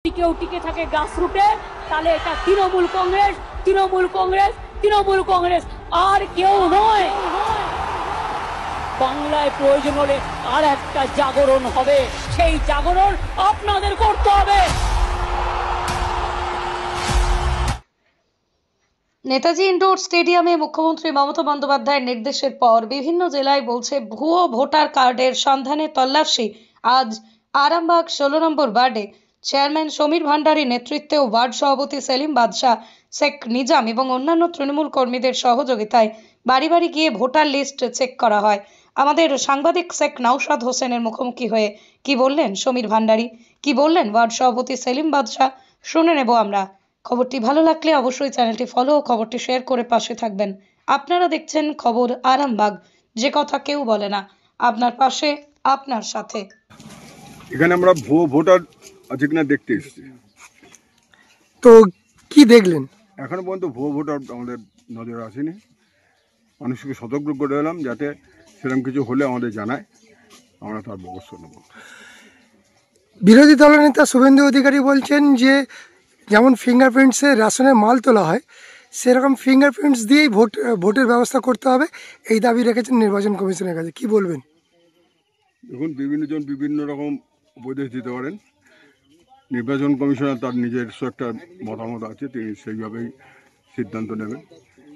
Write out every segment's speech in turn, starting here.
কেউ টিকে থাকে গ্রাসরুটে, তাহলে এটা তৃণমূল কংগ্রেস, তৃণমূল কংগ্রেস, তৃণমূল কংগ্রেস, আর কেউ নয়। বাংলায় প্রয়োজন হলে আর একটা জাগরণ হবে, সেই জাগরণ আপনাদের করতে হবে। নেতাজি ইন্ডোর স্টেডিয়ামে মুখ্যমন্ত্রী মমতা বন্দ্যোপাধ্যায়ের নির্দেশের পর বিভিন্ন জেলায় বলছে ভুয়ো ভোটার কার্ডের সন্ধানে তল্লাশি। আজ আরামবাগ 16 নম্বর ওয়ার্ডে চেয়ারম্যান সমীর ভান্ডারীর নেতৃত্বে ও ওয়ার্ড সভাপতি সেলিম বাদশাহ, শেখ নিজাম এবং অন্যান্য তৃণমূল কর্মীদের সহযোগিতায় বাড়ি বাড়ি গিয়ে ভোটার লিস্ট চেক করা হয়। আমাদের সাংবাদিক শেখ নওশাদ হোসেনের মুখোমুখি হয়ে কি বললেন সমীর ভান্ডারী, কি বললেন ওয়ার্ড সভাপতি সেলিম বাদশাহ, শুনে নেব আমরা। খবরটি ভালো লাগলে অবশ্যই চ্যানেলটি ফলো ও খবরটি শেয়ার করে পাশে থাকবেন। আপনারা দেখছেন খবর আরামবাগ, যে কথা কেউ বলে না, আপনার পাশে, আপনার সাথে। এখানে আমরা ভুয়ো ভোটার আছে কিনা দেখতে এসেছি। তো কি দেখলেন? এখনো পর্যন্ত ভুয়ো ভোটার আমাদের নজরে আসেনি। মানুষকে সতর্ক করে এলাম যাতে সেরকম কিছু হলে আমাদের জানায়, আমরা তার ব্যবস্থা নেব। বিরোধী দলনেতা শুভেন্দু অধিকারী বলছেন যে যেমন ফিঙ্গারপ্রিন্টসে রেশনের মাল তোলা হয়, সেরকম ফিঙ্গারপ্রিন্টস দিয়েই ভোটের ব্যবস্থা করতে হবে, এই দাবি রেখেছেন নির্বাচন কমিশনের কাছে। কি বলবেন? দেখুন, বিভিন্নজন বিভিন্ন রকম উপদেশ দিতে পারেন। নির্বাচন কমিশনার তার নিজস্ব একটা মতামত আছে, তিনি সেইভাবেই সিদ্ধান্ত নেবেন।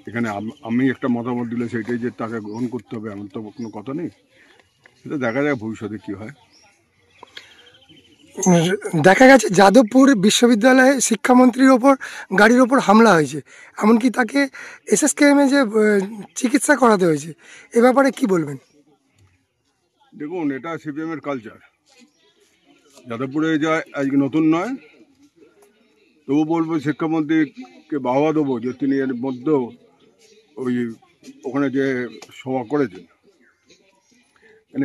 এখানে আমি একটা মতামত দিলে সেটাই যে তাকে গ্রহণ করতে হবে এমন তো কোনো কথা নেই। সেটা দেখা যায় ভবিষ্যতে কী হয়। দেখা গেছে যাদবপুর বিশ্ববিদ্যালয়ে শিক্ষামন্ত্রীর ওপর গাড়ির ওপর হামলা হয়েছে, এমনকি তাকে এসএসকেএমে যে চিকিৎসা করাতে হয়েছে, এ ব্যাপারে কি বলবেন? দেখুন, এটা সিপিএমের কালচার। যাদবপুরে যায় আজকে নতুন নয়, তবু বলবো শিক্ষামন্ত্রীকে বাহবা দেবো যে তিনি এর মধ্যেও ওই ওখানে যে সভা করেছেন,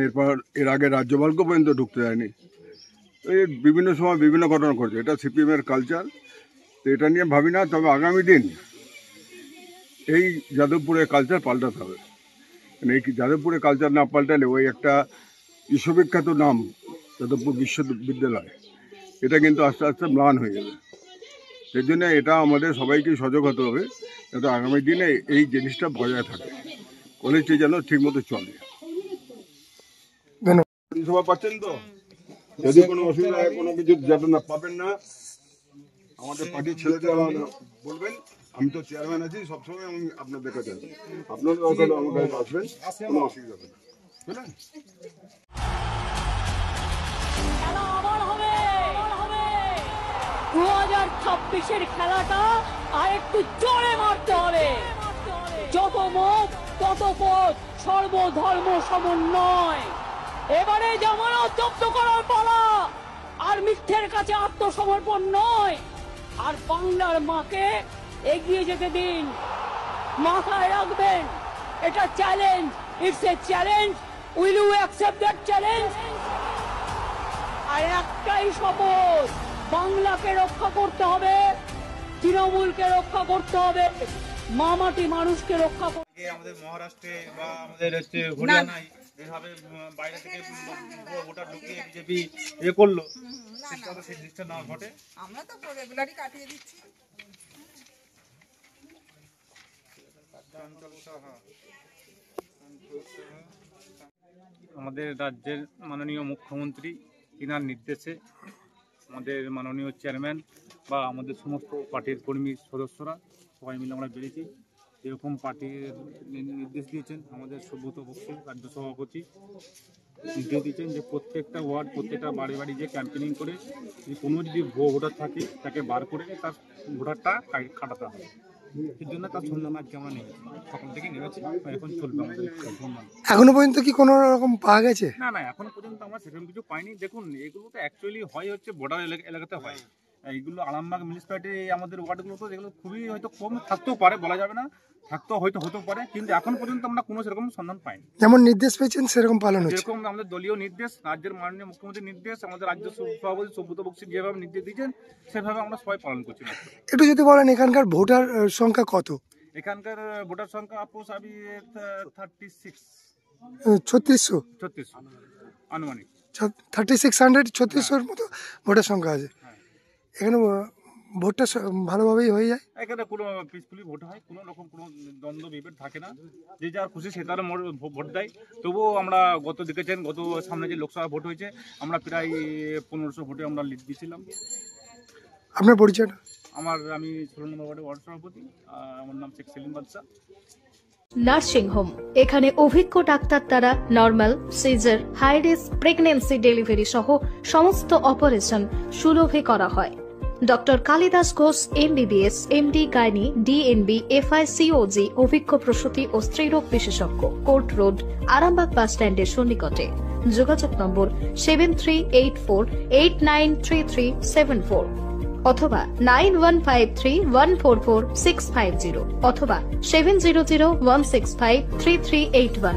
এরপর এর আগে রাজ্যপালকে পর্যন্ত ঢুকতে দেয়নি। এই বিভিন্ন সময় বিভিন্ন ঘটনা ঘটছে, এটা সিপিএমের কালচার। তো এটা নিয়ে ভাবি না, তবে আগামী দিন এই যাদবপুরের কালচার পাল্টাতে হবে। এই যাদবপুরের কালচার না পাল্টালে ওই একটা বিশ্ববিখ্যাত নাম যাদবপুর বিশ্ববিদ্যালয়, এটা কিন্তু আস্তে আস্তে ম্লান হয়ে যাবে। সেই জন্য এটা আমাদের সবাইকে সজাগ হতে হবে যাতে আগামী দিনে এই জিনিসটা বজায় থাকে, কলেজটি যেন ঠিক মতো চলে। পরিষেবা পাচ্ছেন তো? যদি কোনো অসুবিধা হয়, কোনো কিছু যাতে না পাবেন না, আমাদের পার্টির ছেলেদের বলবেন। আমি তো চেয়ারম্যান আছি, সবসময় আমি আপনাদের কাছে আছি। আপনাদের ওখানে আমার কাছে আসবেন, কোনো অসুবিধা হবে না, বুঝলেন? খেলা আবার হবে, 2026-এর খেলাটা আর একটু জোরে মারতে হবে। যত মুখ তত পথ, সর্বধর্ম সমন্বয়। এবারে জামানত জব্দ করার পালা, আর মিথ্যের কাছে আত্মসমর্পণ নয়। আর বাংলার মাকে এগিয়ে যেতে দিন, মাথায় রাখবেন এটা challenge, it's a challenge. Will you accept that challenge? আর একটাই শপথ, বাংলাকে রক্ষা করতে হবে, তৃণমূলকে রক্ষা করতে হবে, মামাটি মানুষকে রক্ষা করতে। আমাদের মহারাষ্ট্রে বা আমাদের হচ্ছে হরিয়ানায় যেভাবে বাইরে থেকে ভোটার ঢুকিয়ে বিজেপি করলো, সেই জিনিসটা না ঘটে। আমরা তো রেগুলারই কাটিয়ে দিচ্ছি। আমাদের রাজ্যের মাননীয় মুখ্যমন্ত্রী, তিনার নির্দেশে আমাদের মাননীয় চেয়ারম্যান বা আমাদের সমস্ত পার্টির কর্মী সদস্যরা সবাই মিলে আমরা বেরিয়েছি। এরকম পার্টির নির্দেশ দিয়েছেন আমাদের সুব্রত বক্সী রাজ্য সভাপতি, নির্দেশ দিয়েছেন যে প্রত্যেকটা ওয়ার্ড, প্রত্যেকটা বাড়ি বাড়ি যে ক্যাম্পেনিং করে কোনো যদি ভুয়ো ভোটার থাকে তাকে বার করে তার ভোটারটা কাটাতে হবে। সেই জন্য তার সন্ধান আজকে আমরা নেমেছি, সকাল থেকে নেমেছি, এখন চলবে আমাদের সন্ধান। এখনো পর্যন্ত কি কোনো রকম পাওয়া গেছে? না না, এখনো পর্যন্ত আমরা সেরকম কিছু পাইনি। দেখুন, এগুলো তো অ্যাকচুয়ালি হয় হচ্ছে বর্ডার এলাকাতে হয়। এইগুলো আরামবাগ মিউনিসিপ্যালিটি, আমাদের ওয়ার্ডগুলো তো যেগুলো খুবই হয়তো কম থাকতেও পারে, বলা যাবে না, থাকতেও হয়তো হতেও পারে, কিন্তু এখন পর্যন্ত আমরা কোনো সেরকম সন্ধান পাইনি। যেমন নির্দেশ পেয়েছেন সেরকম পালন হচ্ছে। যেরকম আমাদের দলীয় নির্দেশ, রাজ্যের মাননীয় মুখ্যমন্ত্রীর নির্দেশ, আমাদের রাজ্য সভাপতি সুব্রত বক্সী যেভাবে নির্দেশ দিয়েছেন সেভাবে আমরা সবাই পালন করছি। একটু যদি বলেন এখানকার ভোটার সংখ্যা কত? এখানকার ভোটার সংখ্যা আপোষ আমি 36 3600 আনুমানিক 3600 3600 মতো ভোটার সংখ্যা আছে। এখানে ভোটটা ভালোভাবেই হয়ে যায়। এখানে কোনো পিসফুলি ভোট হয়, কোনো রকম কোনো দ্বন্দ্ব বিভেদ থাকে না, যে যার খুশি সে তার ভোট দেয়। তবুও আমরা দেখেছেন গত সামনে যে লোকসভা ভোট হয়েছে, আমরা প্রায় 1500 ভোটে আমরা লিড দিয়েছিলাম। আপনার পরিচয়টা? আমি 16 নম্বর ওয়ার্ডের ওয়ার্ড সভাপতি, আমার নাম শেখ সেলিম বাদশা। নার্সিং হোম, এখানে অভিজ্ঞ ডাক্তার দ্বারা normal, caesar, high risk pregnancy, delivery সহ সমস্ত অপারেশন সুলভে করা হয়। Doctor Kalidas Ghosh MBBS, MD gynae, DNB, FICOG, অভিজ্ঞ প্রসূতি ও স্ত্রীরোগ বিশেষজ্ঞ, কোর্ট রোড, আরামবাগ বাস স্ট্যান্ডের সন্নিকটে। যোগাযোগ নম্বর 7384893374 অথবা 9153144650 অথবা 7001653381।